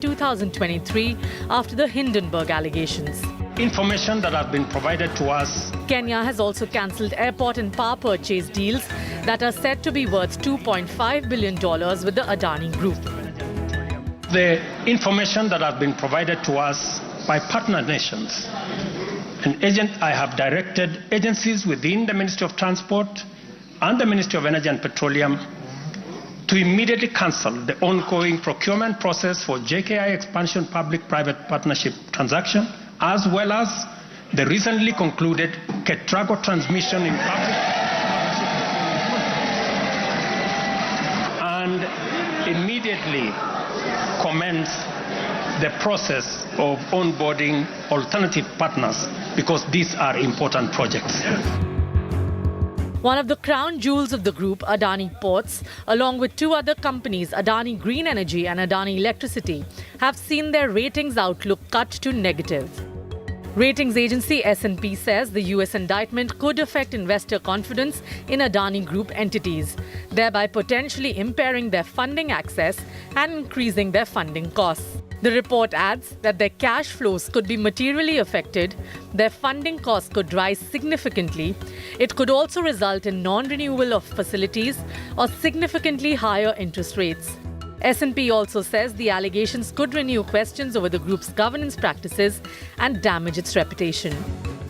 2023 after the Hindenburg allegations. Information that have been provided to us. Kenya has also cancelled airport and power purchase deals that are said to be worth $2.5 billion with the Adani Group. The information that have been provided to us by partner nations. I have directed agencies within the Ministry of Transport and the Ministry of Energy and Petroleum to immediately cancel the ongoing procurement process for JKI expansion public-private partnership transaction, as well as the recently concluded Ketrago transmission in public and immediately commence the process of onboarding alternative partners, because these are important projects. One of the crown jewels of the group, Adani Ports, along with two other companies, Adani Green Energy and Adani Electricity, have seen their ratings outlook cut to negative. Ratings agency S&P says the US indictment could affect investor confidence in Adani Group entities, thereby potentially impairing their funding access and increasing their funding costs. The report adds that their cash flows could be materially affected, their funding costs could rise significantly, it could also result in non-renewal of facilities or significantly higher interest rates. S&P also says the allegations could renew questions over the group's governance practices and damage its reputation.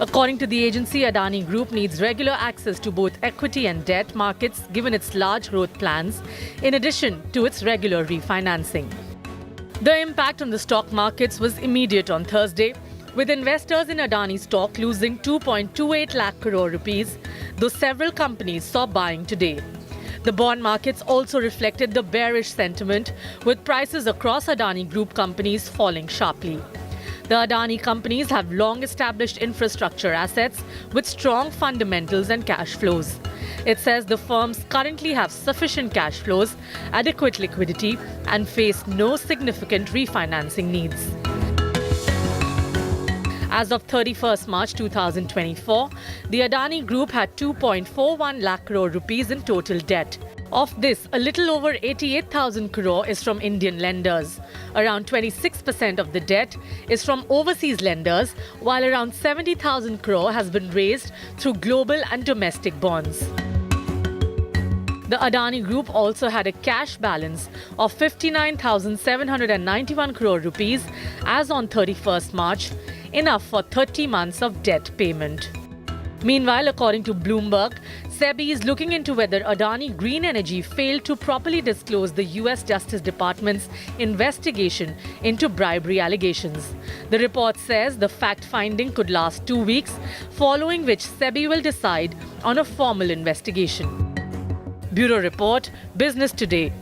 According to the agency, Adani Group needs regular access to both equity and debt markets given its large growth plans, in addition to its regular refinancing. The impact on the stock markets was immediate on Thursday, with investors in Adani stock losing 2.28 lakh crore rupees, though several companies saw buying today. The bond markets also reflected the bearish sentiment, with prices across Adani Group companies falling sharply. The Adani companies have long-established infrastructure assets with strong fundamentals and cash flows. It says the firms currently have sufficient cash flows, adequate liquidity, and face no significant refinancing needs. As of 31st March 2024, the Adani Group had 2.41 lakh crore rupees in total debt. Of this, a little over 88,000 crore is from Indian lenders. Around 26% of the debt is from overseas lenders, while around 70,000 crore has been raised through global and domestic bonds. The Adani Group also had a cash balance of 59,791 crore rupees as on 31st March, enough for 30 months of debt payment. Meanwhile, according to Bloomberg, SEBI is looking into whether Adani Green Energy failed to properly disclose the US Justice Department's investigation into bribery allegations. The report says the fact-finding could last 2 weeks, following which SEBI will decide on a formal investigation. Bureau Report, Business Today.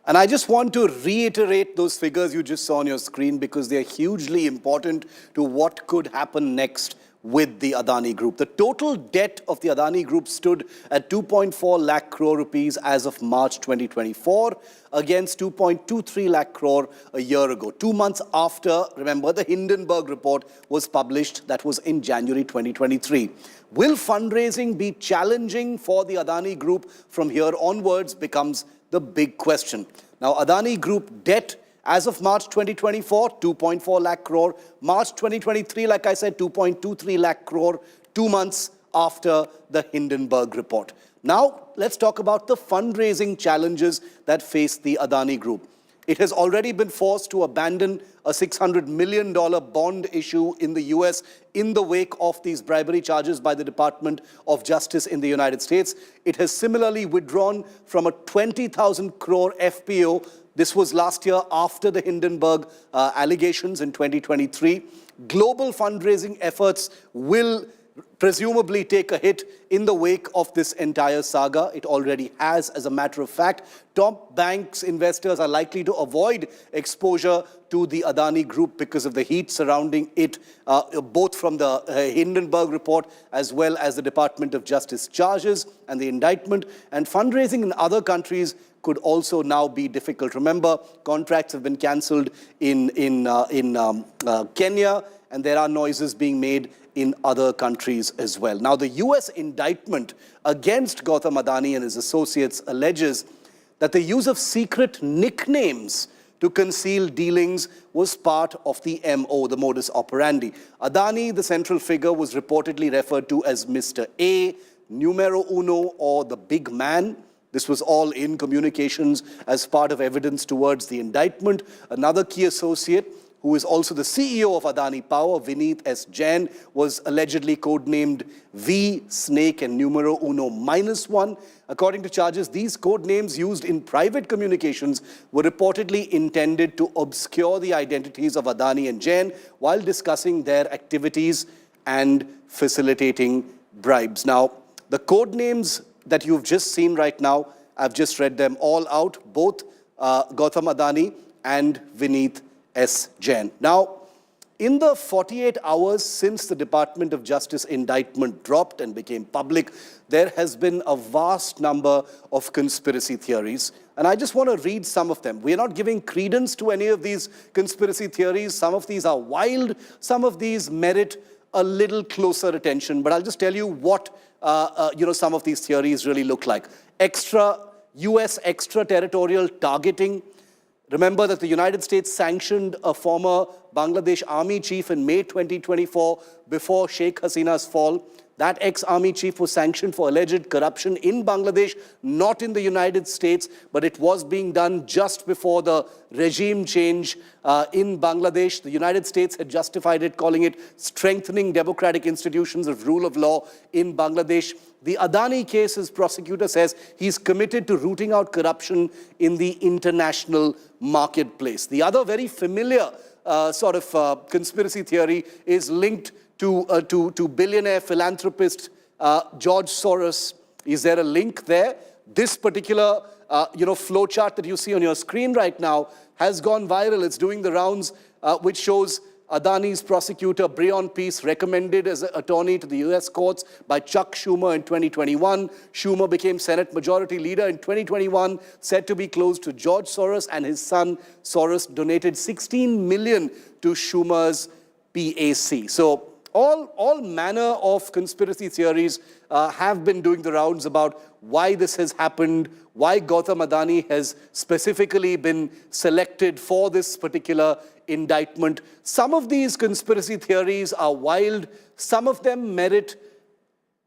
And I just want to reiterate those figures you just saw on your screen because they are hugely important to what could happen next with the Adani Group. The total debt of the Adani Group stood at 2.4 lakh crore rupees as of March 2024 against 2.23 lakh crore a year ago. 2 months after, remember, the Hindenburg report was published. That was in January 2023. Will fundraising be challenging for the Adani Group from here onwards becomes the big question. Now, Adani Group debt as of March 2024, 2.4 lakh crore. March 2023, like I said, 2.23 lakh crore, 2 months after the Hindenburg report. Now, let's talk about the fundraising challenges that face the Adani Group. It has already been forced to abandon a $600 million bond issue in the US in the wake of these bribery charges by the Department of Justice in the United States. It has similarly withdrawn from a 20,000 crore FPO. This was last year after the Hindenburg allegations in 2023. Global fundraising efforts will presumably take a hit in the wake of this entire saga. It already has, as a matter of fact. Top banks investors are likely to avoid exposure to the Adani Group because of the heat surrounding it, both from the Hindenburg report as well as the Department of Justice charges and the indictment. And fundraising in other countries could also now be difficult. Remember, contracts have been cancelled in Kenya, and there are noises being made in other countries as well. Now, the US indictment against Gautam Adani and his associates alleges that the use of secret nicknames to conceal dealings was part of the MO, the modus operandi. Adani, the central figure, was reportedly referred to as Mr. A, numero uno, or the big man. This was all in communications as part of evidence towards the indictment. Another key associate, who is also the CEO of Adani Power, Vineet S. Jain, was allegedly codenamed V, Snake, and numero uno -1. According to charges, these code names used in private communications were reportedly intended to obscure the identities of Adani and Jain while discussing their activities and facilitating bribes. Now, the code names that you've just seen right now, I've just read them all out, both Gautam Adani and Vineet S. Jain. Now, in the 48 hours since the Department of Justice indictment dropped and became public, there has been a vast number of conspiracy theories. And I just want to read some of them. We're not giving credence to any of these conspiracy theories. Some of these are wild. Some of these merit a little closer attention. But I'll just tell you what some of these theories really look like. US extraterritorial targeting. Remember that the United States sanctioned a former Bangladesh army chief in May 2024 before Sheikh Hasina's fall. That ex-army chief was sanctioned for alleged corruption in Bangladesh, not in the United States, but it was being done just before the regime change in Bangladesh. The United States had justified it, calling it strengthening democratic institutions of rule of law in Bangladesh. The Adani case, his prosecutor says, he's committed to rooting out corruption in the international marketplace. The other very familiar conspiracy theory is linked to billionaire philanthropist George Soros. Is there a link there? This particular flowchart that you see on your screen right now has gone viral. It's doing the rounds, which shows Adani's prosecutor, Breon Peace, recommended as an attorney to the US courts by Chuck Schumer in 2021. Schumer became Senate Majority Leader in 2021, said to be close to George Soros, and his son Soros donated $16 million to Schumer's PAC. So all manner of conspiracy theories have been doing the rounds about why this has happened, why Gautam Adani has specifically been selected for this particular indictment. Some of these conspiracy theories are wild. Some of them merit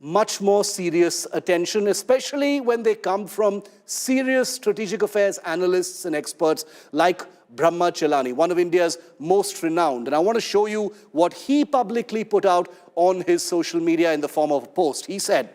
much more serious attention, especially when they come from serious strategic affairs analysts and experts like Brahma Chelani, one of India's most renowned. And I want to show you what he publicly put out on his social media in the form of a post. He said,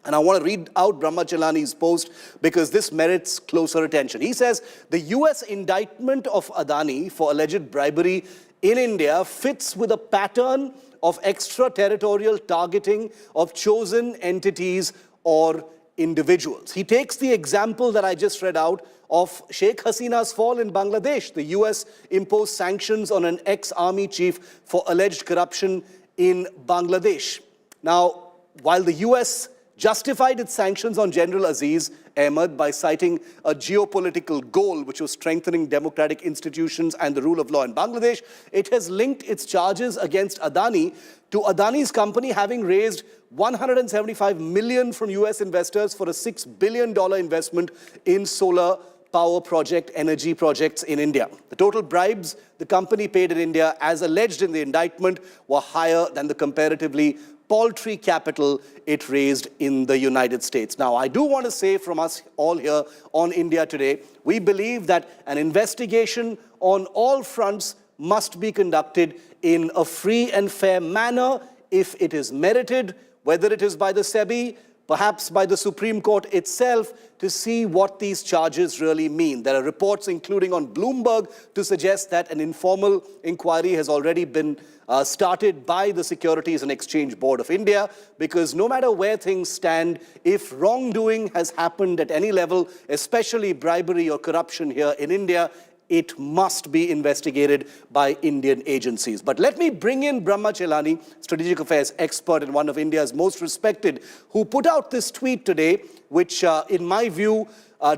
and I want to read out Brahma Chelani's post because this merits closer attention. He says, the US indictment of Adani for alleged bribery in India fits with a pattern of extraterritorial targeting of chosen entities or individuals. He takes the example that I just read out of Sheikh Hasina's fall in Bangladesh. The US imposed sanctions on an ex-army chief for alleged corruption in Bangladesh. Now, while the US justified its sanctions on General Aziz Ahmed by citing a geopolitical goal, which was strengthening democratic institutions and the rule of law in Bangladesh, it has linked its charges against Adani to Adani's company having raised $175 million from US investors for a $6 billion investment in solar power project, energy projects in India. The total bribes the company paid in India, as alleged in the indictment, were higher than the comparatively paltry capital it raised in the United States. Now, I do want to say from us all here on India Today, we believe that an investigation on all fronts must be conducted in a free and fair manner if it is merited, whether it is by the SEBI, perhaps by the Supreme Court itself, to see what these charges really mean. There are reports, including on Bloomberg, to suggest that an informal inquiry has already been started by the Securities and Exchange Board of India, because no matter where things stand, if wrongdoing has happened at any level, especially bribery or corruption here in India, it must be investigated by Indian agencies. But let me bring in Brahma Chelani, strategic affairs expert and one of India's most respected, who put out this tweet today, which in my view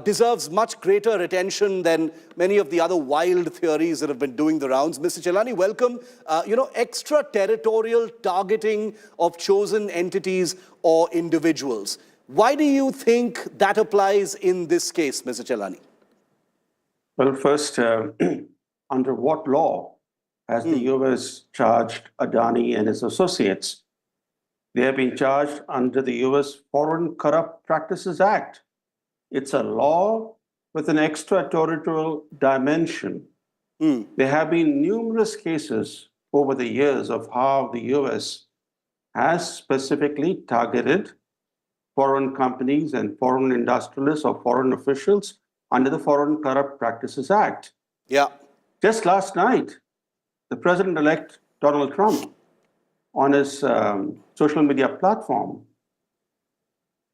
deserves much greater attention than many of the other wild theories that have been doing the rounds. Mr. Chelani, welcome. Extraterritorial targeting of chosen entities or individuals. Why do you think that applies in this case, Mr. Chelani? Well, first, under what law has the US charged Adani and his associates? They have been charged under the US Foreign Corrupt Practices Act. It's a law with an extraterritorial dimension. There have been numerous cases over the years of how the US has specifically targeted foreign companies and foreign industrialists or foreign officials under the Foreign Corrupt Practices Act. Yeah. Just last night, the President-elect Donald Trump, on his social media platform,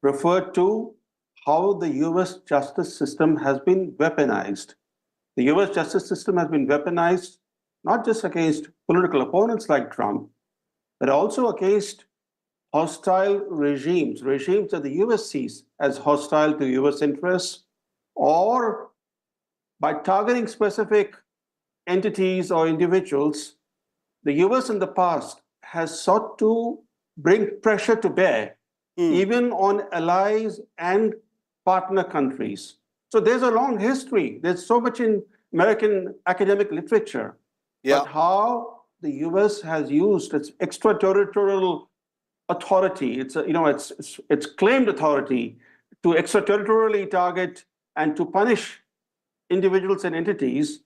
referred to how the US justice system has been weaponized. The US justice system has been weaponized not just against political opponents like Trump, but also against hostile regimes that the US sees as hostile to US interests, or by targeting specific entities or individuals. The US in the past has sought to bring pressure to bear, even on allies and partner countries. So there's a long history. There's so much in American academic literature. But how the US has used its extraterritorial authority, its claimed authority to extraterritorially target and to punish individuals and entities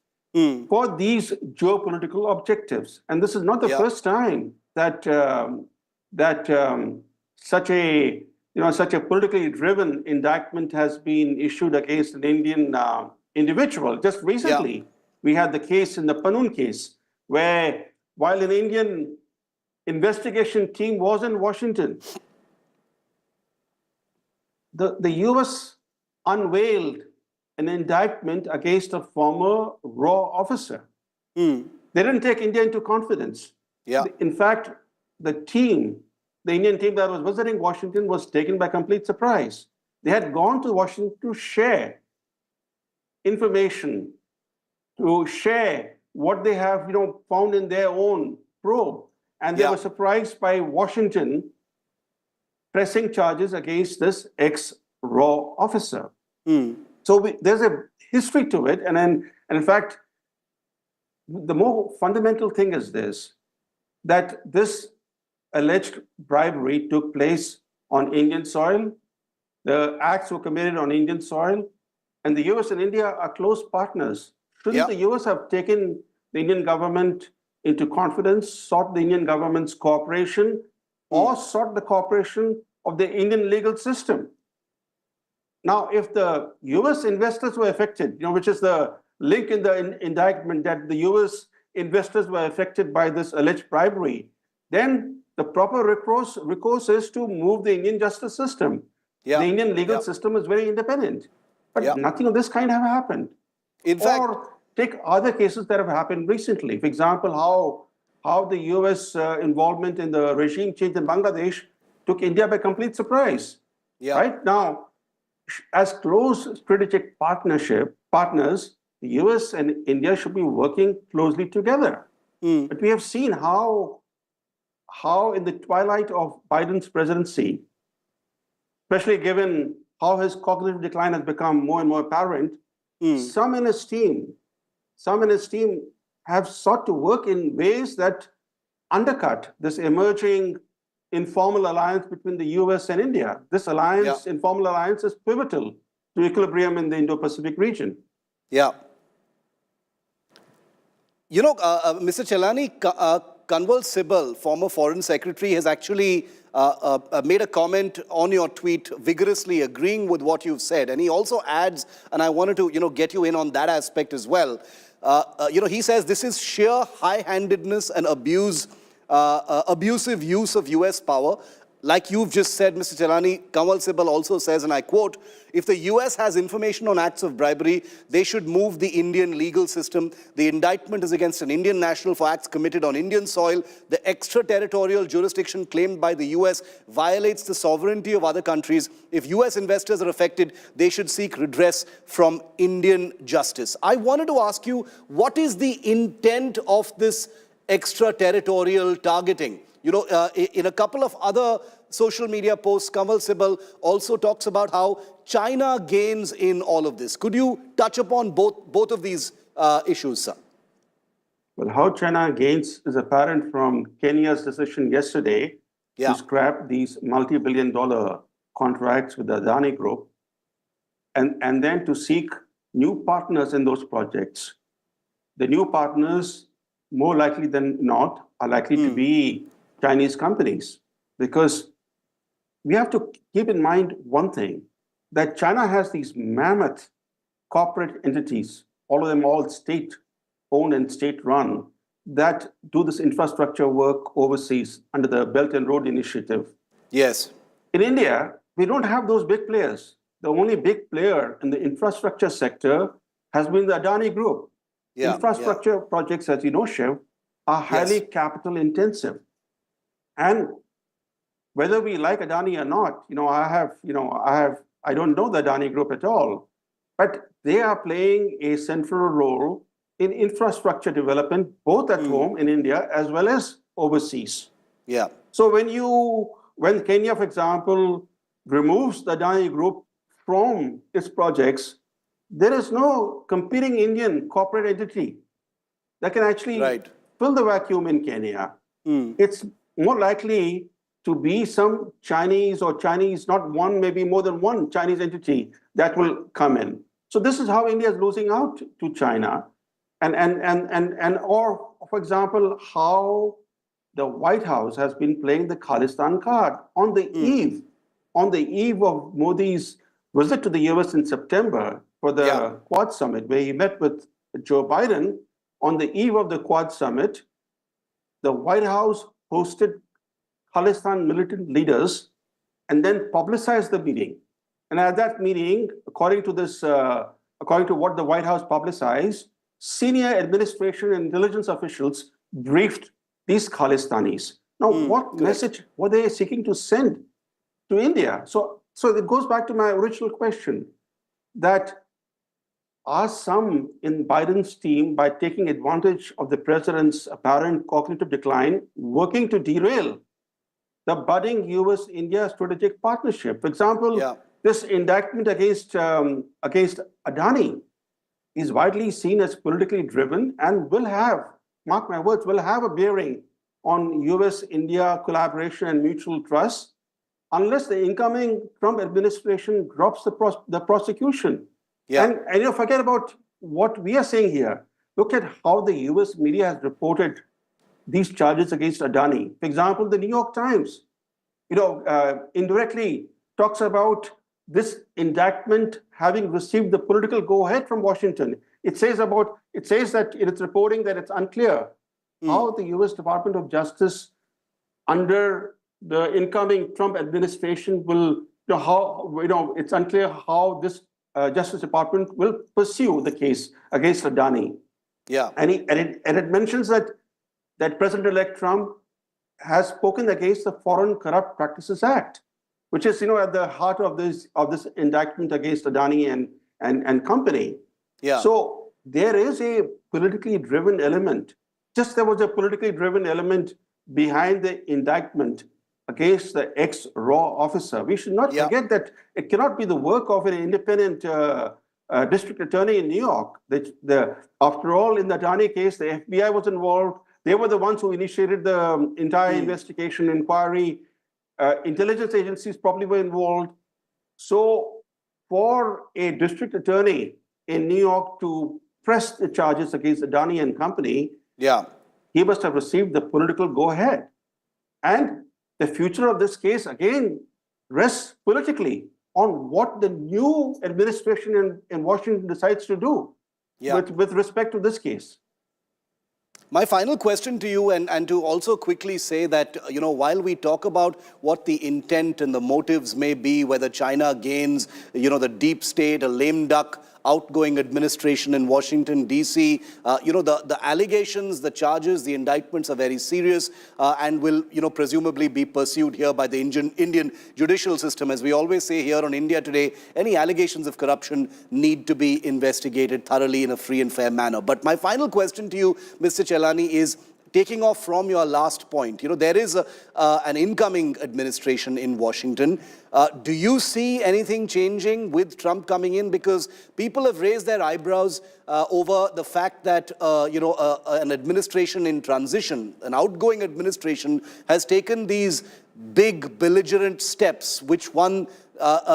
for these geopolitical objectives. And this is not the first time that such a politically driven indictment has been issued against an Indian individual. Just recently, we had the case in the Panun case, where while an Indian investigation team was in Washington, the US unveiled an indictment against a former RAW officer. They didn't take India into confidence. In fact, the Indian team that was visiting Washington was taken by complete surprise. They had gone to Washington to share information, to share what they have found in their own probe. And they were surprised by Washington pressing charges against this ex-RAW officer. So there's a history to it. And in fact, the more fundamental thing is this, that this alleged bribery took place on Indian soil. The acts were committed on Indian soil. And the US and India are close partners. Shouldn't the US have taken the Indian government into confidence, sought the Indian government's cooperation, or sought the cooperation of the Indian legal system? Now, if the US investors were affected, which is the link in the indictment, that the US investors were affected by this alleged bribery, then the proper recourse is to move the Indian justice system. The Indian legal system is very independent. But nothing of this kind have happened. In fact, or take other cases that have happened recently. For example, how the US involvement in the regime change in Bangladesh took India by complete surprise. Right now, as close strategic partners, the US and India should be working closely together. But we have seen how in the twilight of Biden's presidency, especially given how his cognitive decline has become more and more apparent, some in his team have sought to work in ways that undercut this emerging informal alliance between the US and India. This alliance, informal alliance, is pivotal to equilibrium in the Indo-Pacific region. Mr. Chelani, Kanwal Sibal, former foreign secretary, has actually made a comment on your tweet vigorously agreeing with what you've said. And he also adds, and I wanted to, get you in on that aspect as well. He says this is sheer high-handedness and abusive use of US power. Like you've just said, Mr. Chelani, Kanwal Sibal also says, and I quote, if the US has information on acts of bribery, they should move the Indian legal system. The indictment is against an Indian national for acts committed on Indian soil. The extraterritorial jurisdiction claimed by the US violates the sovereignty of other countries. If US investors are affected, they should seek redress from Indian justice. I wanted to ask you, what is the intent of this extraterritorial targeting? In a couple of other social media posts. Kamal Sibal also talks about how China gains in all of this. Could you touch upon both of these issues, sir? Well, how China gains is apparent from Kenya's decision yesterday to scrap these multi-billion-dollar contracts with the Adani Group and then to seek new partners in those projects. The new partners, more likely than not, are likely to be Chinese companies, because we have to keep in mind one thing, that China has these mammoth corporate entities, all of them all state-owned and state-run, that do this infrastructure work overseas under the Belt and Road Initiative. Yes. In India, we don't have those big players. The only big player in the infrastructure sector has been the Adani Group. Infrastructure projects, as you know, Shiv, are highly capital intensive. And whether we like Adani or not, I don't know the Adani Group at all, but they are playing a central role in infrastructure development, both at home in India as well as overseas. Yeah. So when Kenya, for example, removes the Adani Group from its projects, there is no competing Indian corporate entity that can actually fill the vacuum in Kenya. It's more likely to be some Chinese, not one, maybe more than one Chinese entity that will come in. So this is how India is losing out to China. Or, for example, how the White House has been playing the Khalistan card on the eve of Modi's visit to the US in September for the Quad Summit, where he met with Joe Biden. On the eve of the Quad Summit, the White House hosted Khalistan militant leaders and then publicized the meeting. And at that meeting, according to what the White House publicized, senior administration and intelligence officials briefed these Khalistanis. Now, what message were they seeking to send to India? So it goes back to my original question, that are some in Biden's team, by taking advantage of the president's apparent cognitive decline, working to derail the budding US-India strategic partnership? For example, this indictment against Adani is widely seen as politically driven and will have, mark my words, will have a bearing on US-India collaboration and mutual trust unless the incoming Trump administration drops the prosecution. And forget about what we are saying here. Look at how the US media has reported these charges against Adani. For example, the New York Times, indirectly talks about this indictment having received the political go-ahead from Washington. It says that in its reporting that it's unclear how the US Department of Justice under the incoming Trump administration will, it's unclear how this Justice Department will pursue the case against Adani. And it mentions that President-elect Trump has spoken against the Foreign Corrupt Practices Act, which is at the heart of this indictment against Adani and company. So there is a politically driven element. Just there was a politically driven element behind the indictment against the ex-RAW officer. We should not forget that it cannot be the work of an independent district attorney in New York. After all, in the Adani case, the FBI was involved. They were the ones who initiated the entire investigation inquiry. Intelligence agencies probably were involved. So for a district attorney in New York to press the charges against Adani and company, he must have received the political go-ahead. And the future of this case, again, rests politically on what the new administration in Washington decides to do with respect to this case. My final question to you, and to also quickly say that, while we talk about what the intent and the motives may be, whether China gains, the deep state, a lame duck, outgoing administration in Washington, D.C., the allegations, the charges, the indictments are very serious and will, presumably be pursued here by the Indian judicial system. As we always say here on India Today, any allegations of corruption need to be investigated thoroughly in a free and fair manner. But my final question to you, Mr. Chelani, is taking off from your last point, there is an incoming administration in Washington. Do you see anything changing with Trump coming in? Because people have raised their eyebrows over the fact that, an administration in transition, an outgoing administration, has taken these big belligerent steps, which one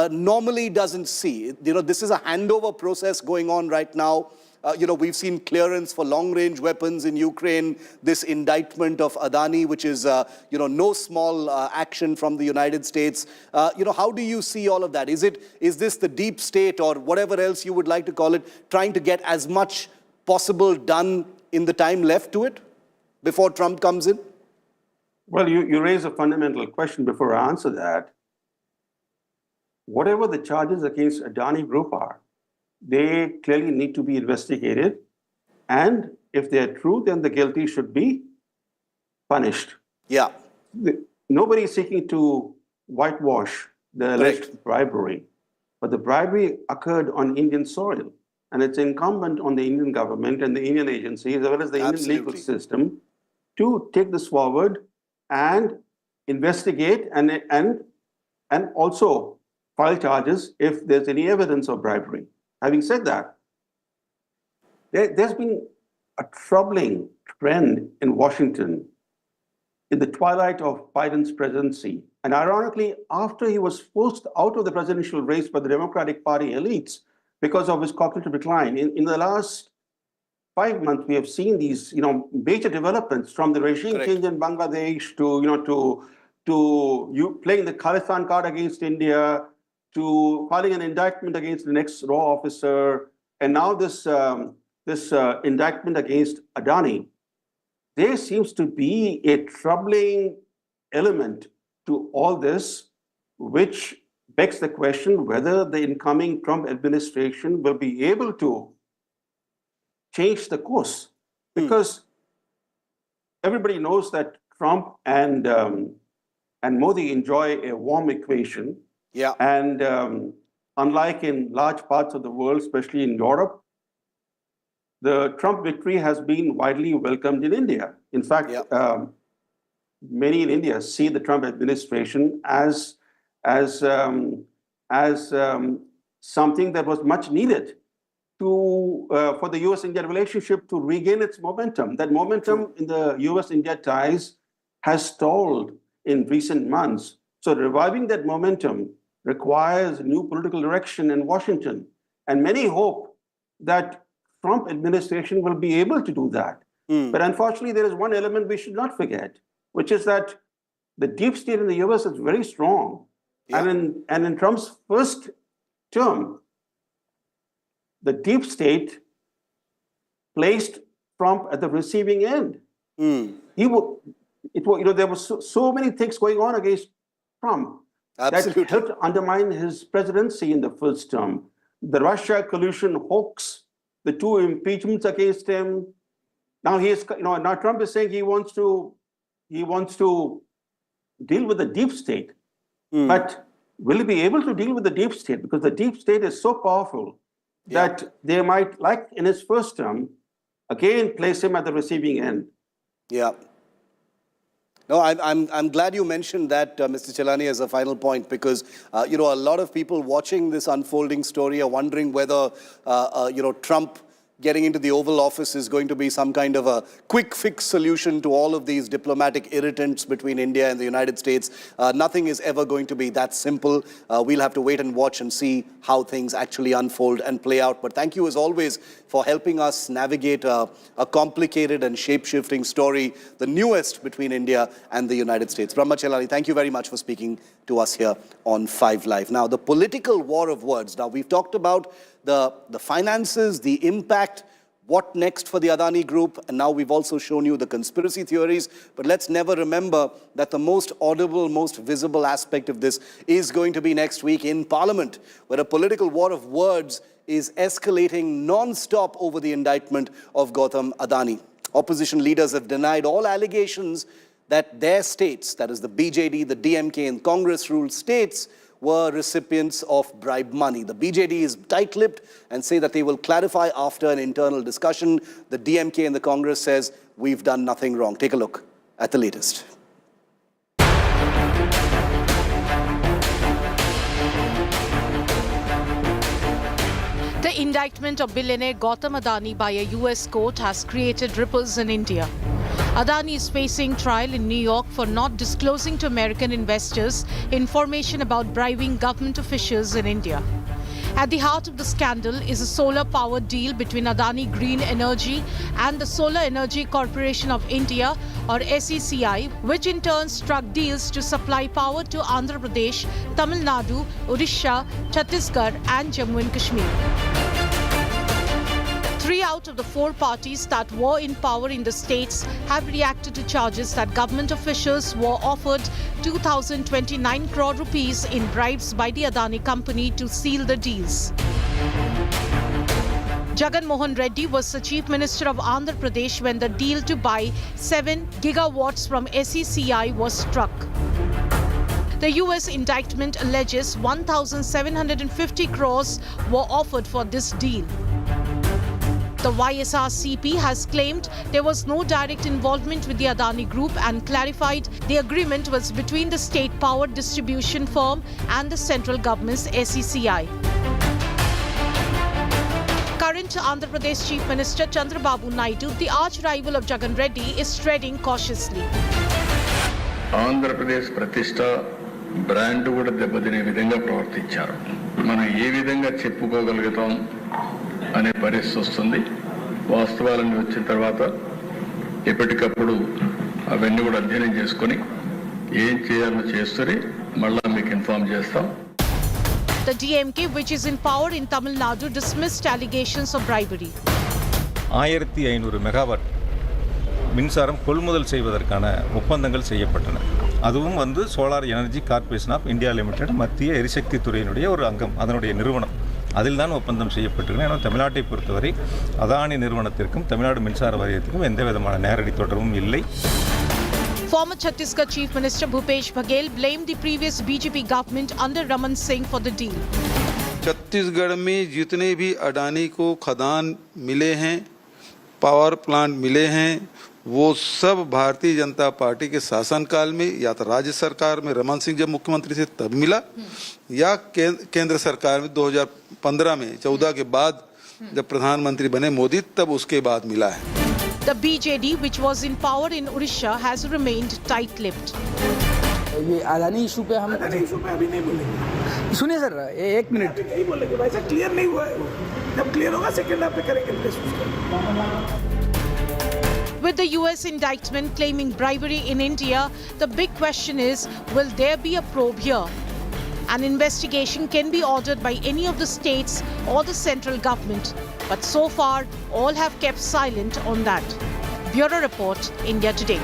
normally doesn't see. This is a handover process going on right now. We've seen clearance for long-range weapons in Ukraine, this indictment of Adani, which is, no small action from the United States. How do you see all of that? Is this the deep state or whatever else you would like to call it, trying to get as much possible done in the time left to it before Trump comes in? Well, you raise a fundamental question before I answer that. Whatever the charges against Adani Group are, they clearly need to be investigated. And if they're true, then the guilty should be punished. Yeah. Nobody is seeking to whitewash the alleged bribery, but the bribery occurred on Indian soil. And it's incumbent on the Indian government and the Indian agencies, as well as the Indian legal system, to take this forward and investigate and also file charges if there's any evidence of bribery. Having said that, there's been a troubling trend in Washington in the twilight of Biden's presidency. And ironically, after he was forced out of the presidential race by the Democratic Party elites because of his cognitive decline, in the last 5 months, we have seen these, major developments, from the regime change in Bangladesh to playing the Khalistan card against India, to filing an indictment against the next raw officer, and now this indictment against Adani. There seems to be a troubling element to all this, which begs the question whether the incoming Trump administration will be able to change the course. Because everybody knows that Trump and Modi enjoy a warm equation. Yeah. And unlike in large parts of the world, especially in Europe, the Trump victory has been widely welcomed in India. In fact, many in India see the Trump administration as something that was much needed for the U.S.-India relationship to regain its momentum. That momentum in the U.S.-India ties has stalled in recent months. So reviving that momentum requires new political direction in Washington. And many hope that Trump administration will be able to do that. But unfortunately, there is one element we should not forget, which is that the deep state in the US is very strong. And in Trump's first term, the deep state placed Trump at the receiving end. There were so many things going on against Trump that helped undermine his presidency in the first term. The Russia collusion hoax, the 2 impeachments against him. Now now Trump is saying he wants to deal with the deep state. But will he be able to deal with the deep state? Because the deep state is so powerful that they might, like in his first term, again place him at the receiving end. Yeah. No, I'm glad you mentioned that, Mr. Chelani, as a final point, because, a lot of people watching this unfolding story are wondering whether, Trump getting into the Oval Office is going to be some kind of a quick fix solution to all of these diplomatic irritants between India and the United States. Nothing is ever going to be that simple. We'll have to wait and watch and see how things actually unfold and play out. But thank you, as always, for helping us navigate a complicated and shape-shifting story, the newest between India and the United States. Brahma Chelani, thank you very much for speaking to us here on 5 Live. Now, the political war of words. Now, we've talked about the finances, the impact, what next for the Adani Group, and now we've also shown you the conspiracy theories. But let's never remember that the most audible, most visible aspect of this is going to be next week in Parliament, where a political war of words is escalating non-stop over the indictment of Gautam Adani. Opposition leaders have denied all allegations that their states, that is the BJD, the DMK and Congress-ruled states, were recipients of bribe money. The BJD is tight-lipped and say that they will clarify after an internal discussion. The DMK and the Congress says we've done nothing wrong. Take a look at the latest. The indictment of billionaire Gautam Adani by a US court has created ripples in India. Adani is facing trial in New York for not disclosing to American investors information about bribing government officials in India. At the heart of the scandal is a solar power deal between Adani Green Energy and the Solar Energy Corporation of India, or SECI, which in turn struck deals to supply power to Andhra Pradesh, Tamil Nadu, Odisha, Chhattisgarh and Jammu and Kashmir. 3 out of the 4 parties that were in power in the states have reacted to charges that government officials were offered 2,029 crore rupees in bribes by the Adani company to seal the deals. Jagan Mohan Reddy was the Chief Minister of Andhra Pradesh when the deal to buy 7 gigawatts from SECI was struck. The US indictment alleges 1,750 crores were offered for this deal. The YSRCP has claimed there was no direct involvement with the Adani Group and clarified the agreement was between the state power distribution firm and the central government's SECI. Current Andhra Pradesh Chief Minister Chandrababu Naidu, the arch-rival of Jagan Reddy, is treading cautiously. Andhra Pradesh Pratishtha brand కూడా దెబ్బతినే విధంగా ప్రవర్తించారు. మనం ఏ విధంగా చెప్పుకోగలుగుతాం అనే పరిస్థితి వస్తుంది. వాస్తవాలన్నీ వచ్చిన తర్వాత ఎప్పటికప్పుడు అవన్నీ కూడా అధ్యయనం చేసుకొని ఏం చేయాలో చేస్తూనే మళ్ళా మీకు ఇన్ఫార్మ్ చేస్తాం. The DMK, which is in power in Tamil Nadu, dismissed allegations of bribery. 1500 megawatt மின்சாரம் கொள்முதல் செய்வதற்கான ஒப்பந்தங்கள் செய்யப்பட்டன. அதுவும் solar energy corporation of India limited மத்திய எரிசக்தி துறையினுடைய ஒரு அங்கம், அதனுடைய நிறுவனம். அதில் தான் ஒப்பந்தம் செய்யப்பட்டிருக்கிறது. ஏன்னா தமிழ்நாட்டை பொறுத்தவரை அதானி நிறுவனத்திற்கும் தமிழ்நாடு மின்சார வாரியத்திற்கும் எந்த விதமான நேரடி தொடர்பும் இல்லை. Former Chhattisgarh Chief Minister Bhupesh Baghel blamed the previous BJP government under Raman Singh for the deal. Chhattisgarh में जितने भी अडानी को खदान मिले हैं, पावर प्लांट मिले हैं, वो सब भारतीय जनता पार्टी के शासनकाल में या तो राज्य सरकार में रमन सिंह जब मुख्यमंत्री थे तब मिला, या केंद्र सरकार में 2015 में 14 के बाद जब प्रधानमंत्री बने मोदी तब उसके बाद मिला है. The BJD, which was in power in Odisha, has remained tight-lipped. ये अदानी इशू पे हम अभी नहीं बोलेंगे. सुनिए सर, एक मिनट नहीं बोलेंगे भाई साहब, क्लियर नहीं हुआ है वो. जब क्लियर होगा सेकंड हाफ पे करेंगे. With the US indictment claiming bribery in India, the big question is, will there be a probe here? An investigation can be ordered by any of the states or the central government. But so far, all have kept silent on that. Bureau Report, India Today.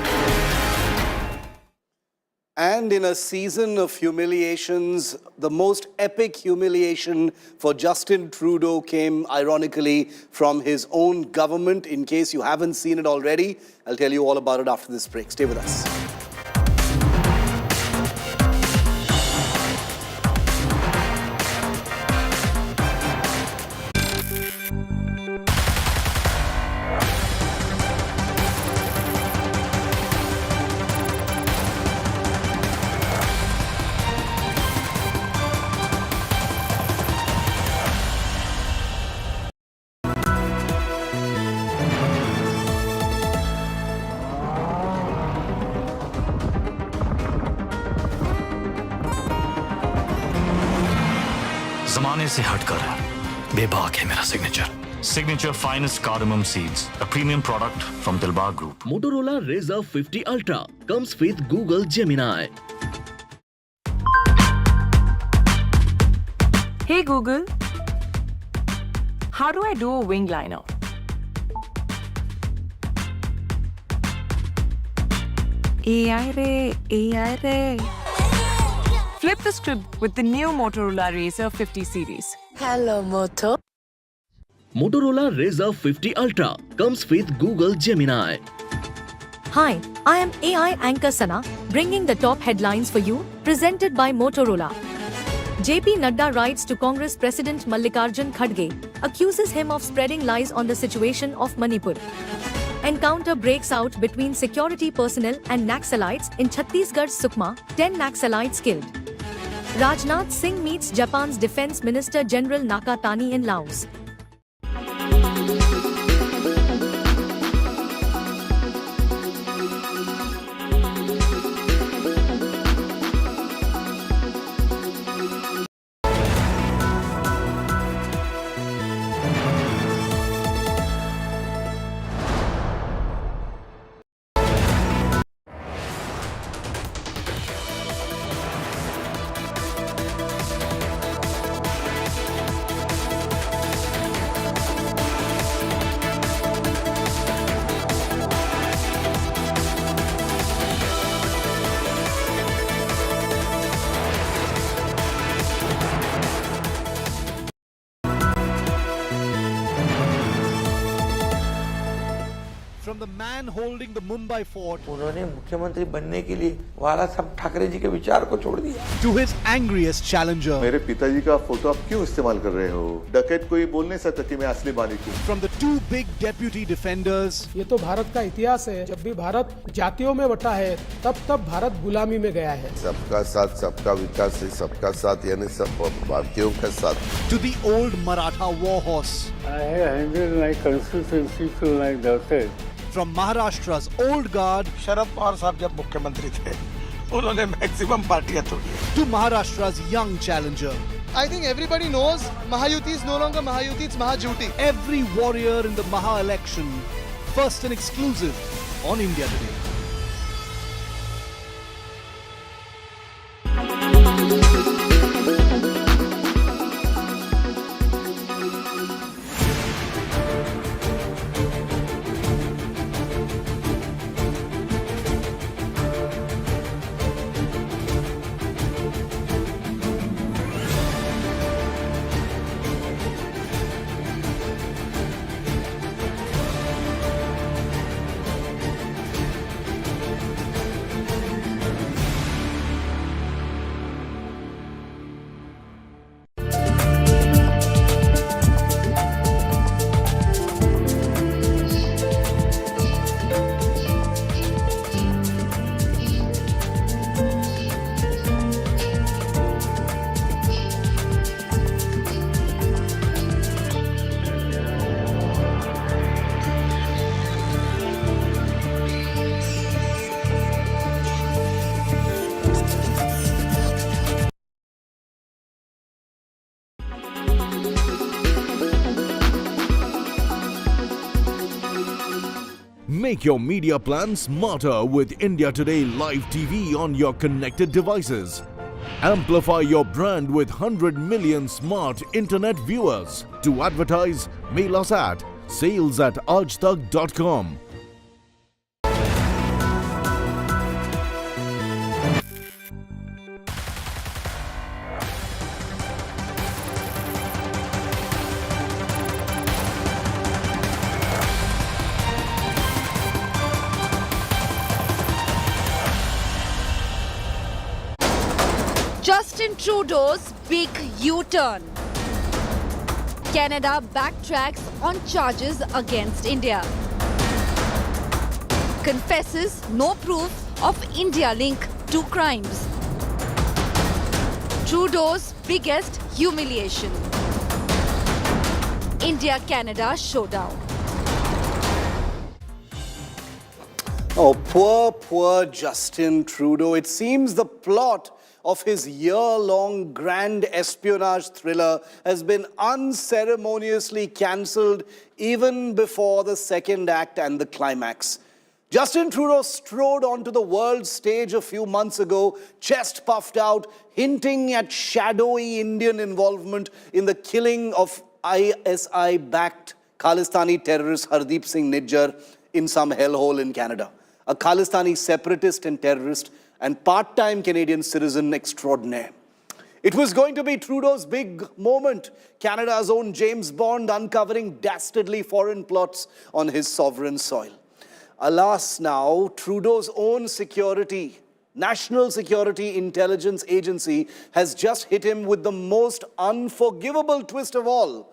And in a season of humiliations, the most epic humiliation for Justin Trudeau came, ironically, from his own government. In case you haven't seen it already, I'll tell you all about it after this break. Stay with us. जमाने से हटकर बेबाक है मेरा signature finest cardamom seeds, a premium product from Dilbar Group. Motorola Razr 50 Ultra comes with Google Gemini. Hey Google, how do I do a wing liner? AI Ray. Flip the script with the new Motorola Razr 50 series. Hello, Moto. Motorola Razr 50 Ultra comes with Google Gemini. Hi, I am AI anchor Sana, bringing the top headlines for you, presented by Motorola. JP Nadda writes to Congress President Mallikarjun Kharge, accuses him of spreading lies on the situation of Manipur. Encounter breaks out between security personnel and Naxalites in Chhattisgarh's Sukma, 10 Naxalites killed. Rajnath Singh meets Japan's Defense Minister General Nakatani in Laos. From the man holding the Mumbai fort उन्होंने मुख्यमंत्री बनने के लिए वाला सब ठाकरे जी के विचार को छोड़ दिया to his angriest challenger. मेरे पिताजी का फोटो आप क्यों इस्तेमाल कर रहे हो? डकैत कोई बोल नहीं सकता कि मैं असली मालिक हूँ। From the two big deputy defenders. ये तो भारत का इतिहास है। जब भी भारत जातियों में बटा है, तब भारत गुलामी में गया है। सबका साथ सबका विकास है, सबका साथ यानी सब भारतीयों का साथ। To the old Maratha war horse. I have handled my constituency to like that. From Maharashtra's old guard. Sharad Pawar साहब जब मुख्यमंत्री थे, उन्होंने मैक्सिमम पार्टियां तोड़ी। To Maharashtra's young challenger. I think everybody knows Mahayuti is no longer Mahayuti, it's Mahajuti. Every warrior in the Maha election, first and exclusive on India Today. Make your media plan smarter with India Today Live TV on your connected devices. Amplify your brand with 100 million smart internet viewers. To advertise, mail us at sales@aajtak.com. Justin Trudeau's big U-turn. Canada backtracks on charges against India. Confesses no proof of India link to crimes. Trudeau's biggest humiliation. India-Canada showdown. Oh, poor Justin Trudeau. It seems the plot of his year-long grand espionage thriller has been unceremoniously cancelled even before the second act and the climax. Justin Trudeau strode onto the world stage a few months ago, chest puffed out, hinting at shadowy Indian involvement in the killing of ISI-backed Khalistani terrorist Hardeep Singh Nijjar in some hellhole in Canada. A Khalistani separatist and terrorist and part-time Canadian citizen extraordinaire. It was going to be Trudeau's big moment, Canada's own James Bond uncovering dastardly foreign plots on his sovereign soil. Alas now, Trudeau's own security National Security Intelligence Agency has just hit him with the most unforgivable twist of all,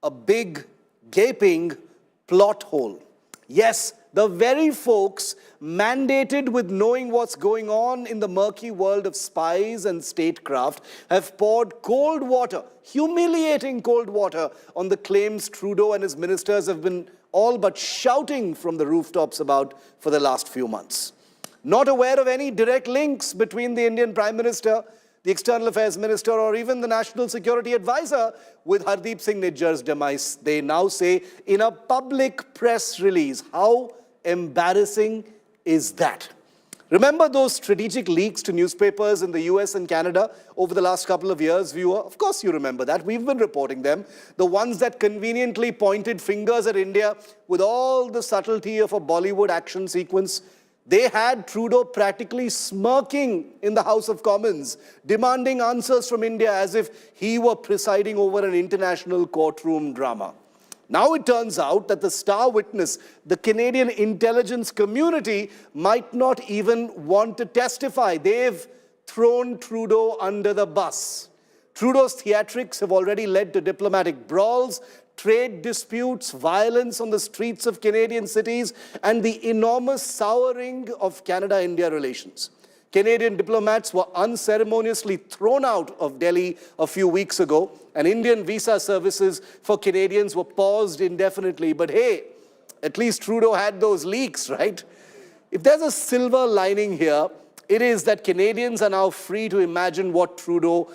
a big, gaping plot hole. Yes, the very folks mandated with knowing what's going on in the murky world of spies and statecraft have poured cold water, humiliating cold water, on the claims Trudeau and his ministers have been all but shouting from the rooftops about for the last few months. Not aware of any direct links between the Indian Prime Minister, the External Affairs Minister, or even the National Security Advisor with Hardeep Singh Nijjar's demise, they now say in a public press release. How embarrassing is that? Remember those strategic leaks to newspapers in the US and Canada over the last couple of years, viewer? Of course you remember that. We've been reporting them. The ones that conveniently pointed fingers at India with all the subtlety of a Bollywood action sequence. They had Trudeau practically smirking in the House of Commons, demanding answers from India as if he were presiding over an international courtroom drama. Now it turns out that the star witness, the Canadian intelligence community, might not even want to testify. They've thrown Trudeau under the bus. Trudeau's theatrics have already led to diplomatic brawls, trade disputes, violence on the streets of Canadian cities, and the enormous souring of Canada-India relations. Canadian diplomats were unceremoniously thrown out of Delhi a few weeks ago, and Indian visa services for Canadians were paused indefinitely. But hey, at least Trudeau had those leaks, right? If there's a silver lining here, it is that Canadians are now free to imagine what Trudeau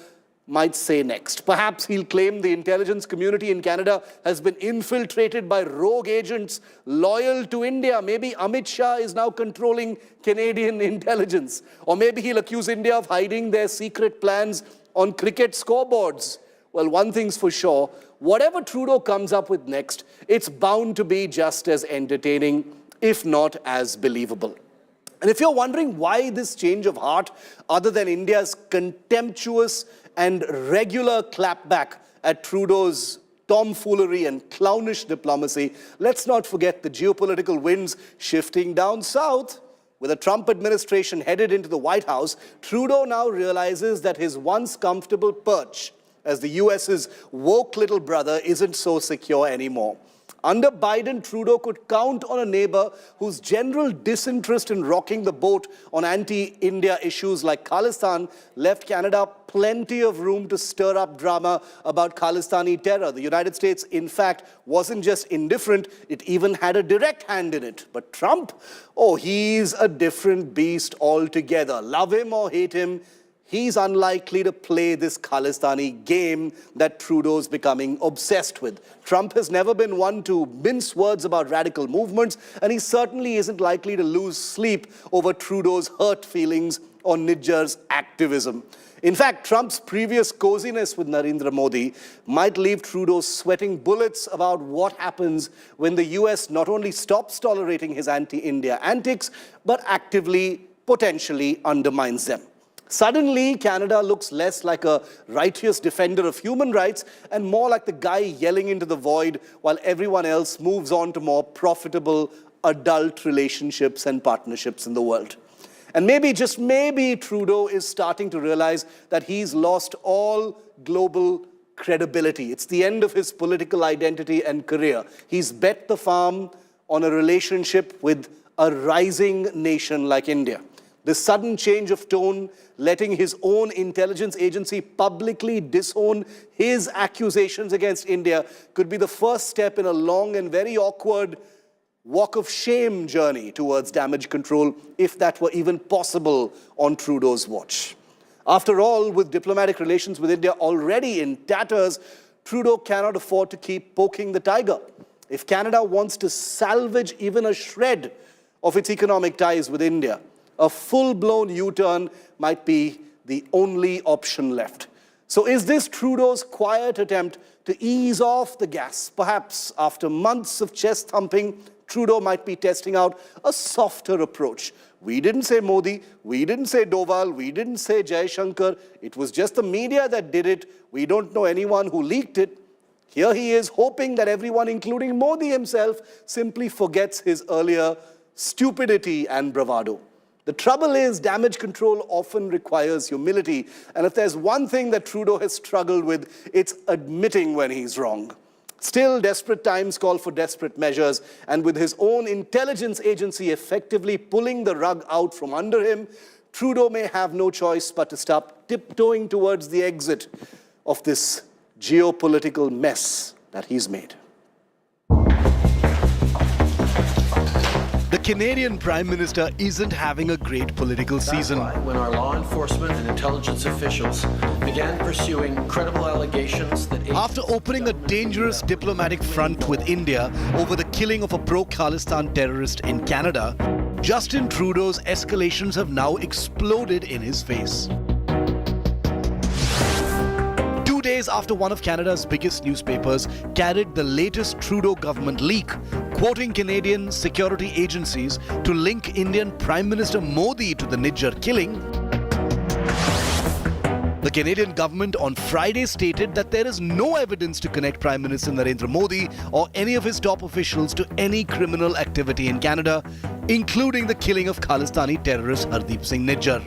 might say next. Perhaps he'll claim the intelligence community in Canada has been infiltrated by rogue agents loyal to India. Maybe Amit Shah is now controlling Canadian intelligence. Or maybe he'll accuse India of hiding their secret plans on cricket scoreboards. Well, one thing's for sure, whatever Trudeau comes up with next, it's bound to be just as entertaining, if not as believable. And if you're wondering why this change of heart, other than India's contemptuous and regular clapback at Trudeau's tomfoolery and clownish diplomacy, let's not forget the geopolitical winds shifting down south. With a Trump administration headed into the White House, Trudeau now realizes that his once comfortable perch as the US's woke little brother isn't so secure anymore. Under Biden, Trudeau could count on a neighbor whose general disinterest in rocking the boat on anti-India issues like Khalistan left Canada plenty of room to stir up drama about Khalistani terror. The United States, in fact, wasn't just indifferent, it even had a direct hand in it. But Trump, oh, he's a different beast altogether. Love him or hate him, he's unlikely to play this Khalistani game that Trudeau's becoming obsessed with. Trump has never been one to mince words about radical movements, and he certainly isn't likely to lose sleep over Trudeau's hurt feelings on Nijjar's activism. In fact, Trump's previous coziness with Narendra Modi might leave Trudeau sweating bullets about what happens when the US not only stops tolerating his anti-India antics, but actively, potentially undermines them. Suddenly, Canada looks less like a righteous defender of human rights and more like the guy yelling into the void while everyone else moves on to more profitable adult relationships and partnerships in the world. And maybe, just maybe, Trudeau is starting to realize that he's lost all global credibility. It's the end of his political identity and career. He's bet the farm on a relationship with a rising nation like India. This sudden change of tone, letting his own intelligence agency publicly disown his accusations against India, could be the first step in a long and very awkward walk of shame journey towards damage control, if that were even possible on Trudeau's watch. After all, with diplomatic relations with India already in tatters, Trudeau cannot afford to keep poking the tiger. If Canada wants to salvage even a shred of its economic ties with India, a full-blown U-turn might be the only option left. So is this Trudeau's quiet attempt to ease off the gas? Perhaps after months of chest thumping, Trudeau might be testing out a softer approach. We didn't say Modi, we didn't say Doval, we didn't say Jaishankar. It was just the media that did it. We don't know anyone who leaked it. Here he is hoping that everyone, including Modi himself, simply forgets his earlier stupidity and bravado. The trouble is, damage control often requires humility. And if there's one thing that Trudeau has struggled with, it's admitting when he's wrong. Still, desperate times call for desperate measures. And with his own intelligence agency effectively pulling the rug out from under him, Trudeau may have no choice but to start tiptoeing towards the exit of this geopolitical mess that he's made. The Canadian Prime Minister isn't having a great political season. That's why, when our law enforcement and intelligence officials began pursuing credible allegations that... After opening a dangerous diplomatic front with India over the killing of a pro-Khalistan terrorist in Canada, Justin Trudeau's escalations have now exploded in his face. 2 days after one of Canada's biggest newspapers carried the latest Trudeau government leak, quoting Canadian security agencies to link Indian Prime Minister Modi to the Nijjar killing, the Canadian government on Friday stated that there is no evidence to connect Prime Minister Narendra Modi or any of his top officials to any criminal activity in Canada, including the killing of Khalistani terrorist Hardeep Singh Nijjar.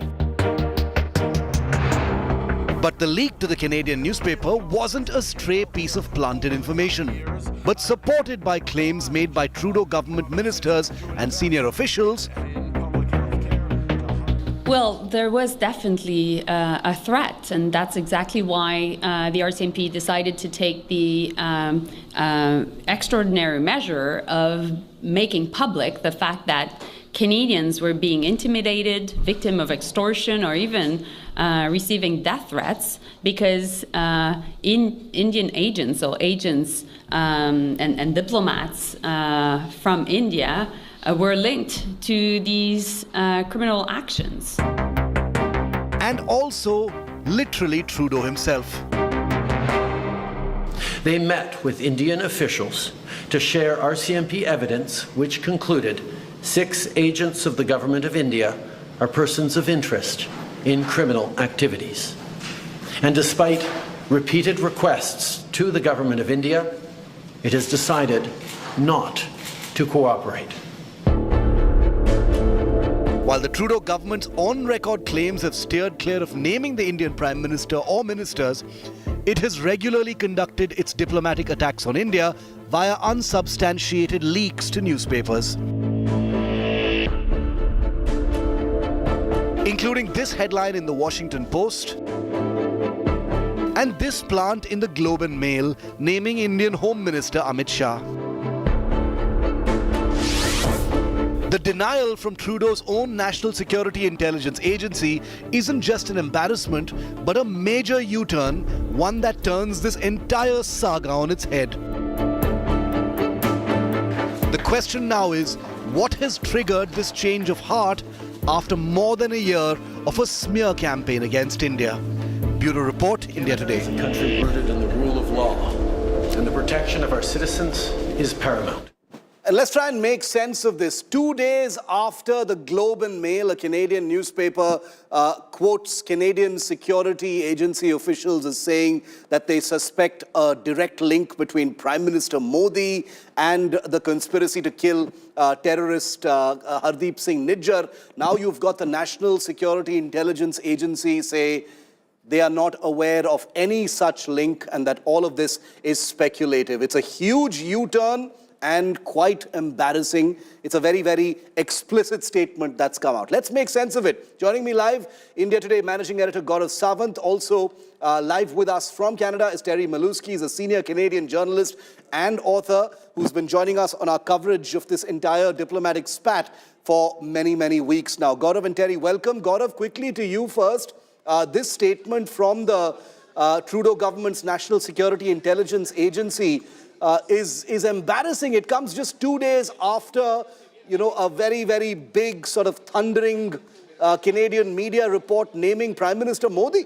But the leak to the Canadian newspaper wasn't a stray piece of planted information, but supported by claims made by Trudeau government ministers and senior officials. Well, there was definitely a threat, and that's exactly why the RCMP decided to take the extraordinary measure of making public the fact that Canadians were being intimidated, victim of extortion, or even receiving death threats because Indian agents or agents and diplomats from India were linked to these criminal actions. And also, literally, Trudeau himself. They met with Indian officials to share RCMP evidence which concluded 6 agents of the Government of India are persons of interest in criminal activities. And despite repeated requests to the Government of India, it has decided not to cooperate. While the Trudeau government's on-record claims have steered clear of naming the Indian Prime Minister or ministers, it has regularly conducted its diplomatic attacks on India via unsubstantiated leaks to newspapers. Including this headline in the Washington Post and this plant in the Globe and Mail naming Indian Home Minister Amit Shah. The denial from Trudeau's own National Security Intelligence Agency isn't just an embarrassment, but a major U-turn, one that turns this entire saga on its head. The question now is, what has triggered this change of heart after more than a year of a smear campaign against India? Bureau Report, India Today. It's a country rooted in the rule of law, and the protection of our citizens is paramount. And let's try and make sense of this. 2 days after the Globe and Mail, a Canadian newspaper, quotes Canadian security agency officials as saying that they suspect a direct link between Prime Minister Modi and the conspiracy to kill terrorist Hardeep Singh Nijjar. Now you've got the National Security Intelligence Agency say they are not aware of any such link and that all of this is speculative. It's a huge U-turn and quite embarrassing. It's a very, very explicit statement that's come out. Let's make sense of it. Joining me live, India Today Managing Editor Gautam Adani. Also live with us from Canada is Terry Malusky. He's a senior Canadian journalist and author who's been joining us on our coverage of this entire diplomatic spat for many, many weeks now. Gautam and Terry, welcome. Gautam, quickly to you first. This statement from the Trudeau government's National Security Intelligence Agency is embarrassing. It comes just 2 days after, a very, very big sort of thundering Canadian media report naming Prime Minister Modi.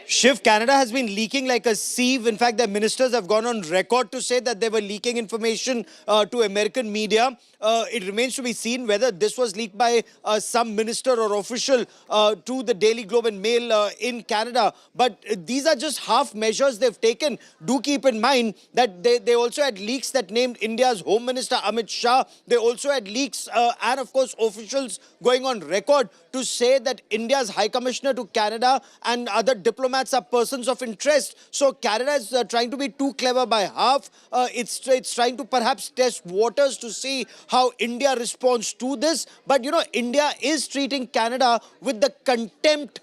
Shiv, Canada has been leaking like a sieve. In fact, their ministers have gone on record to say that they were leaking information to American media. It remains to be seen whether this was leaked by some minister or official to the Daily Globe and Mail in Canada. But these are just half measures they've taken. Do keep in mind that they also had leaks that named India's Home Minister Amit Shah. They also had leaks and, of course, officials going on record to say that India's High Commissioner to Canada and other diplomats are persons of interest. So Canada is trying to be too clever by half. It's trying to perhaps test waters to see how India responds to this. But, you know, India is treating Canada with the contempt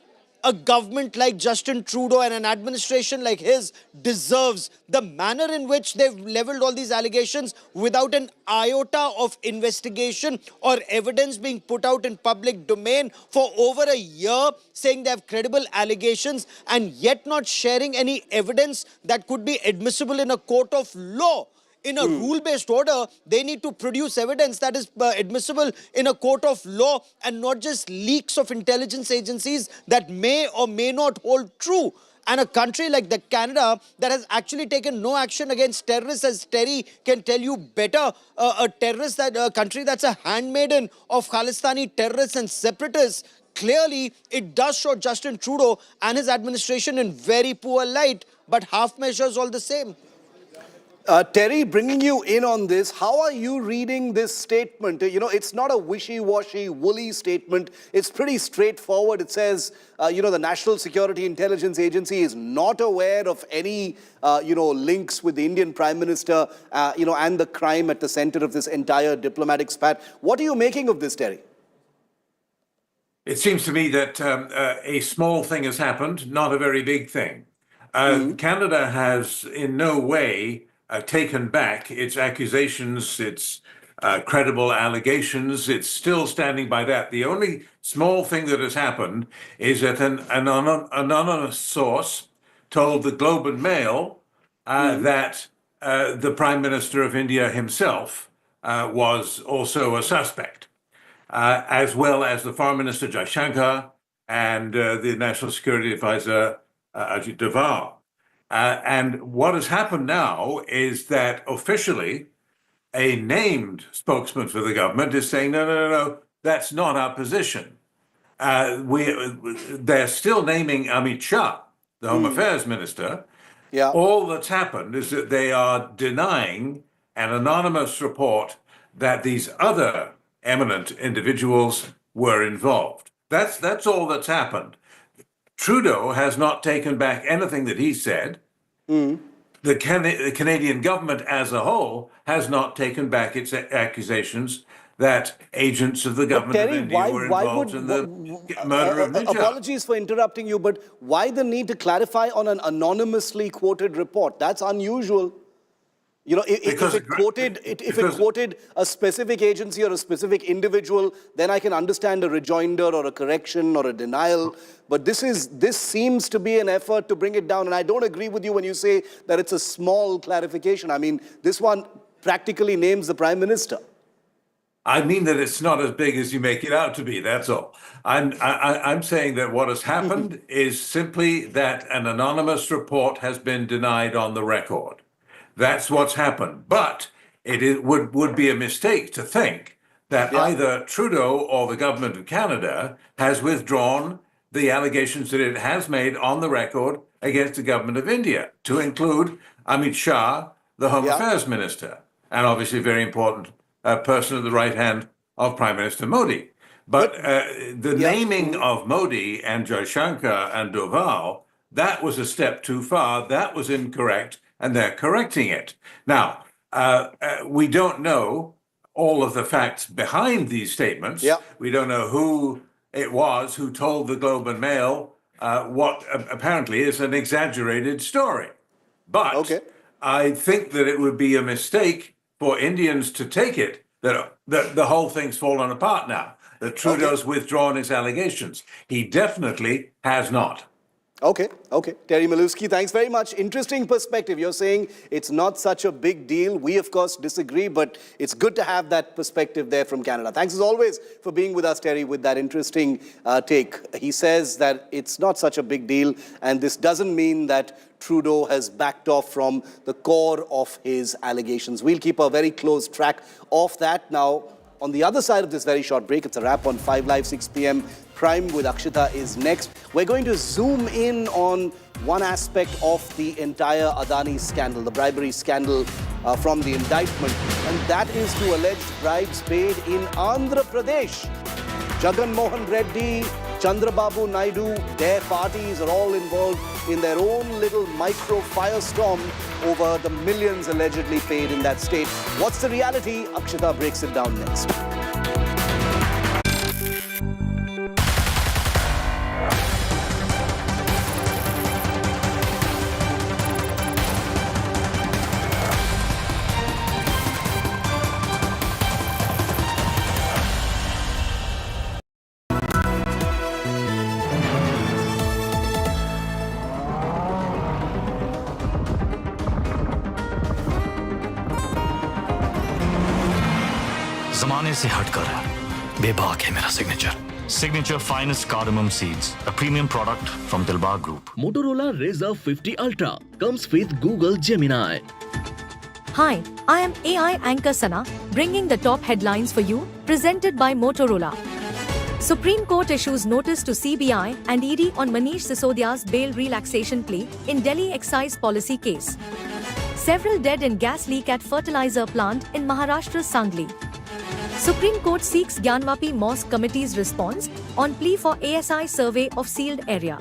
a government like Justin Trudeau and an administration like his deserves. The manner in which they've leveled all these allegations without an iota of investigation or evidence being put out in public domain for over a year, saying they have credible allegations and yet not sharing any evidence that could be admissible in a court of law. In a rule-based order, they need to produce evidence that is admissible in a court of law and not just leaks of intelligence agencies that may or may not hold true. And a country like the Canada that has actually taken no action against terrorists, as Terry can tell you better, a country that's a handmaiden of Khalistani terrorists and separatists, clearly it does show Justin Trudeau and his administration in very poor light, but half measures all the same. Terry, bringing you in on this, how are you reading this statement? You know, it's not a wishy-washy, woolly statement. It's pretty straightforward. It says, the National Security Intelligence Agency is not aware of any, links with the Indian Prime Minister, and the crime at the center of this entire diplomatic spat. What are you making of this, Terry? It seems to me that a small thing has happened, not a very big thing. Canada has in no way taken back its accusations, its credible allegations. It's still standing by that. The only small thing that has happened is that an anonymous source told the Globe and Mail that the Prime Minister of India himself was also a suspect, as well as the Foreign Minister Jaishankar and the National Security Advisor Ajit Doval. And what has happened now is that officially a named spokesman for the government is saying, no, that's not our position. They're still naming Amit Shah, the Home Affairs Minister. Yeah. All that's happened is that they are denying an anonymous report that these other eminent individuals were involved. That's all that's happened. Trudeau has not taken back anything that he said. The Canadian government as a whole has not taken back its accusations that agents of the government of India were involved in the murder of Nijjar. Apologies for interrupting you, but why the need to clarify on an anonymously quoted report? That's unusual. You know, if it quoted a specific agency or a specific individual, then I can understand a rejoinder or a correction or a denial. But this seems to be an effort to bring it down. And I don't agree with you when you say that it's a small clarification. I mean, this one practically names the Prime Minister. I mean that it's not as big as you make it out to be, that's all. I'm saying that what has happened is simply that an anonymous report has been denied on the record. That's what's happened. But it would be a mistake to think that either Trudeau or the government of Canada has withdrawn the allegations that it has made on the record against the government of India, to include Amit Shah, the Home Affairs Minister, and obviously a very important person at the right hand of Prime Minister Modi. But the naming of Modi and Jaishankar and Doval, that was a step too far. That was incorrect. And they're correcting it. Now, we don't know all of the facts behind these statements. We don't know who it was who told the Globe and Mail what apparently is an exaggerated story. But I think that it would be a mistake for Indians to take it that the whole thing's fallen apart now, that Trudeau's withdrawn his allegations. He definitely has not. Okay. Terry Maluski, thanks very much. Interesting perspective. You're saying it's not such a big deal. We, of course, disagree, but it's good to have that perspective there from Canada. Thanks, as always, for being with us, Terry, with that interesting take. He says that it's not such a big deal, and this doesn't mean that Trudeau has backed off from the core of his allegations. We'll keep a very close track of that. Now, on the other side of this very short break, it's a wrap on 5 Live, 6 p.m. Prime with Akshita is next. We're going to zoom in on one aspect of the entire Adani scandal, the bribery scandal from the indictment, and that is to alleged bribes paid in Andhra Pradesh. Jagan Mohan Reddy, Chandrababu Naidu, their parties are all involved in their own little micro firestorm over the millions allegedly paid in that state. What's the reality? Akshita breaks it down next. जमाने से हटकर बेबाक है मेरा signature finest cardamom seeds, a premium product from Adani Group. Motorola Razr 50 Ultra comes with Google Gemini. Hi, I am AI anchor Sana, bringing the top headlines for you, presented by Motorola. Supreme Court issues notice to CBI and ED on Manish Sisodia's bail relaxation plea in Delhi excise policy case. Several dead in gas leak at fertilizer plant in Maharashtra's Sangli. Supreme Court seeks Gyanvapi Mosque Committee's response on plea for ASI survey of sealed area.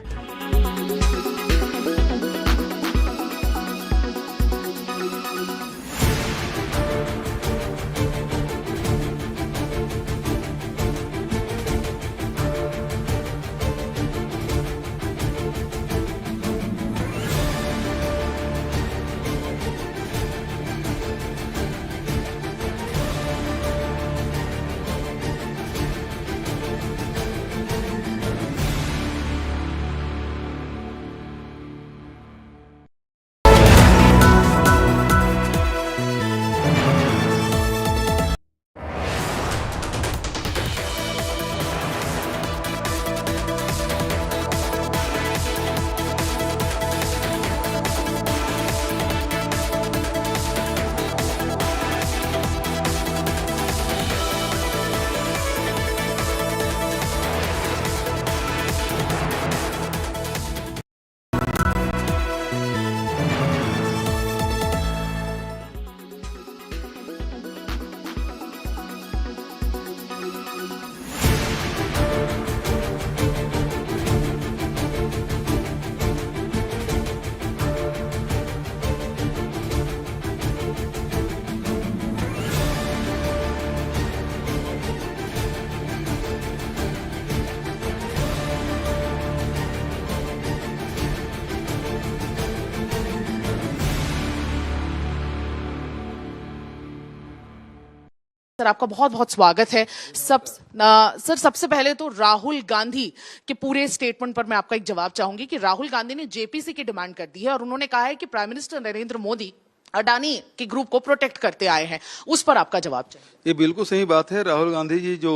Sir आपका बहुत बहुत स्वागत है। Sir सबसे पहले तो राहुल गांधी के पूरे स्टेटमेंट पर मैं आपका एक जवाब चाहूंगी कि राहुल गांधी ने जेपीसी की डिमांड कर दी है और उन्होंने कहा है कि प्राइम मिनिस्टर नरेंद्र मोदी अडानी के ग्रुप को प्रोटेक्ट करते आए हैं, उस पर आपका जवाब चाहिए। ये बिल्कुल सही बात है। राहुल गांधी जी जो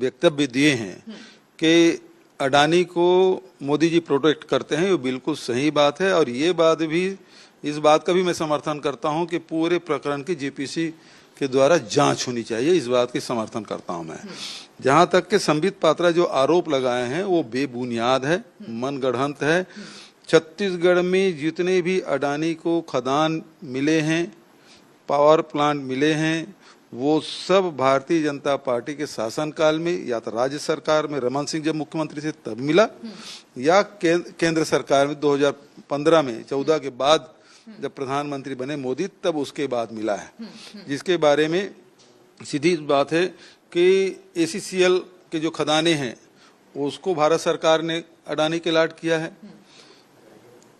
वक्तव्य दिए हैं कि अडानी को मोदी जी प्रोटेक्ट करते हैं, ये बिल्कुल सही बात है। और ये बात भी, इस बात का भी मैं समर्थन करता हूं कि पूरे प्रकरण की जेपीसी के द्वारा जांच होनी चाहिए, इस बात की समर्थन करता हूं मैं। जहां तक के संबित पात्रा जो आरोप लगाए हैं वो बेबुनियाद है, मनगढ़ंत है। छत्तीसगढ़ में जितने भी अडानी को खदान मिले हैं, पावर प्लांट मिले हैं, वो सब भारतीय जनता पार्टी के शासनकाल में या तो राज्य सरकार में रमन सिंह जब मुख्यमंत्री थे तब मिला, या केंद्र सरकार में 2015 में 14 के बाद जब प्रधानमंत्री बने मोदी तब उसके बाद मिला है। जिसके बारे में सीधी बात है कि एसीसीएल के जो खदाने हैं उसको भारत सरकार ने अडानी के लाट किया है।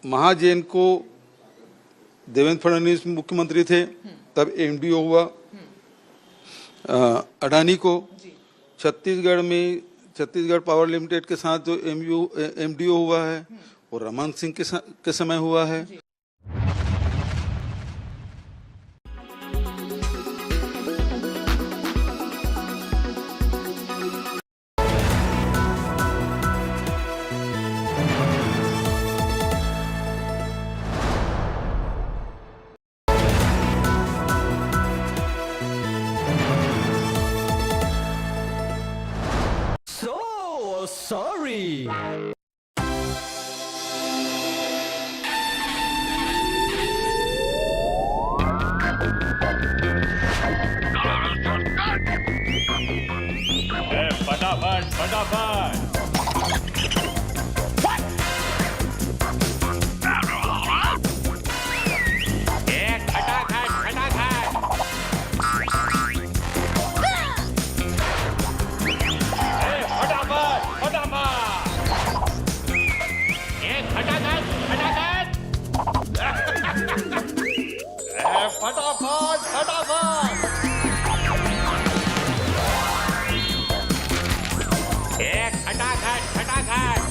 महाजन को देवेंद्र फडणवीस मुख्यमंत्री थे तब एमडीओ हुआ। अडानी को छत्तीसगढ़ में छत्तीसगढ़ पावर लिमिटेड के साथ जो एमडीओ हुआ है वो रमन सिंह के समय हुआ है। Sorry. फटाफट फटाफट फटाफट फटाफट एक खटाखट खटाखट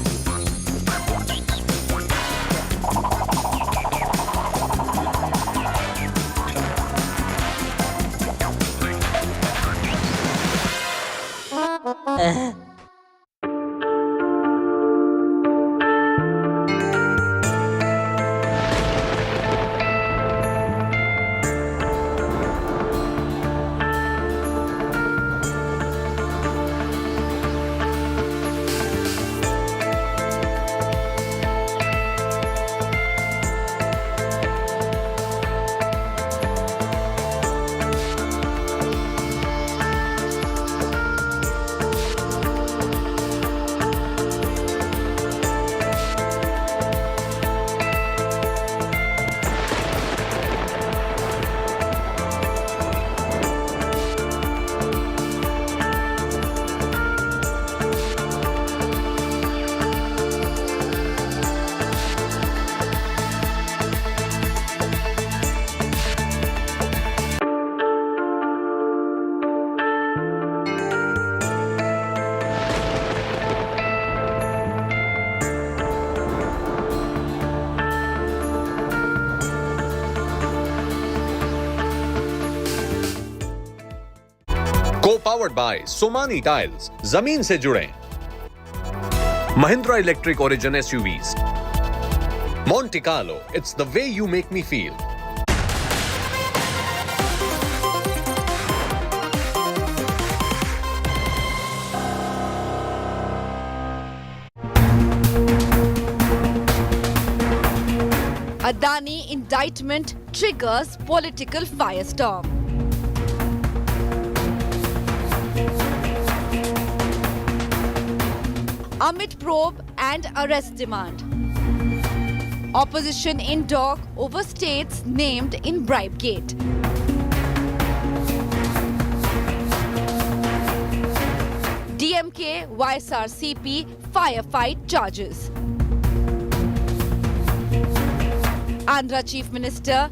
Co-powered by Somani Tiles, जमीन से जुड़े। Mahindra Electric Origin SUVs. Monte Carlo, it's the way you make me feel. Adani indictment triggers political firestorm. Amit probe and arrest demand. Opposition in dock over states named in bribe gate. DMK YSRCP firefight charges. Andhra Chief Minister